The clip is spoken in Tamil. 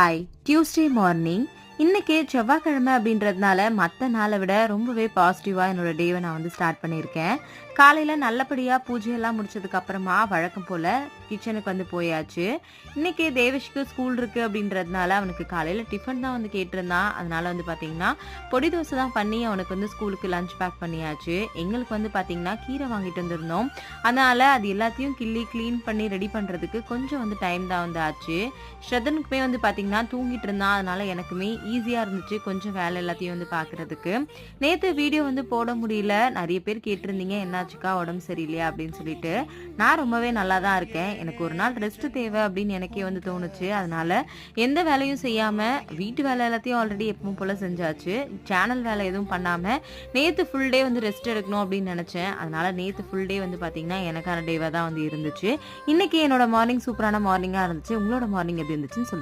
Hi Tuesday morning. இன்னைக்கு செவ்வாய்க்கிழமை அப்படின்றதுனால மற்ற நாளை விட ரொம்பவே பாசிட்டிவாக என்னோட டேவை நான் வந்து ஸ்டார்ட் பண்ணியிருக்கேன். காலையில் நல்லபடியாக பூஜையெல்லாம் முடிச்சதுக்கு அப்புறமா வழக்கம் போல் கிச்சனுக்கு வந்து போயாச்சு. இன்னைக்கு தேவேஷ்க்கு ஸ்கூல் இருக்குது அப்படின்றதுனால அவனுக்கு காலையில் டிஃபன் தான் வந்து கேட்டிருந்தான். அதனால வந்து பார்த்தீங்கன்னா பொடி தோசை தான் பண்ணி அவனுக்கு வந்து ஸ்கூலுக்கு லஞ்ச் பேக் பண்ணியாச்சு. எங்களுக்கு வந்து பார்த்தீங்கன்னா கீரை வாங்கிட்டு வந்திருந்தோம். அதனால் அது எல்லாத்தையும் கிள்ளி க்ளீன் பண்ணி ரெடி பண்ணுறதுக்கு கொஞ்சம் வந்து டைம் தான் வந்து ஆச்சு. ஸ்ரதனுக்குமே வந்து பார்த்தீங்கன்னா தூங்கிட்டு இருந்தான். அதனால எனக்குமே ஈஸியாக இருந்துச்சு கொஞ்சம் வேலை எல்லாத்தையும் வந்து பார்க்குறதுக்கு. நேற்று வீடியோ வந்து போட முடியல. நிறைய பேர் கேட்டிருந்தீங்க என்னாச்சுக்கா உடம்பு சரியில்லையா அப்படின்னு சொல்லிட்டு. நான் ரொம்பவே நல்லா தான் இருக்கேன். எனக்கு ஒரு நாள் ரெஸ்ட் தேவை அப்படின்னு எனக்கே வந்து தோணுச்சு. அதனால எந்த வேலையும் செய்யாமல் வீட்டு வேலை எல்லாத்தையும் ஆல்ரெடி எப்பவும் போல் செஞ்சாச்சு. சேனல் வேலை எதுவும் பண்ணாமல் நேற்று ஃபுல் டே வந்து ரெஸ்ட் எடுக்கணும் அப்படின்னு நினச்சேன். அதனால நேற்று ஃபுல் டே வந்து பார்த்தீங்கன்னா எனக்கான டேவாக தான் வந்து இருந்துச்சு. இன்னைக்கு என்னோட மார்னிங் சூப்பரான மார்னிங்காக இருந்துச்சு. உங்களோட மார்னிங் எப்படி இருந்துச்சுன்னு சொல்லுங்கள்.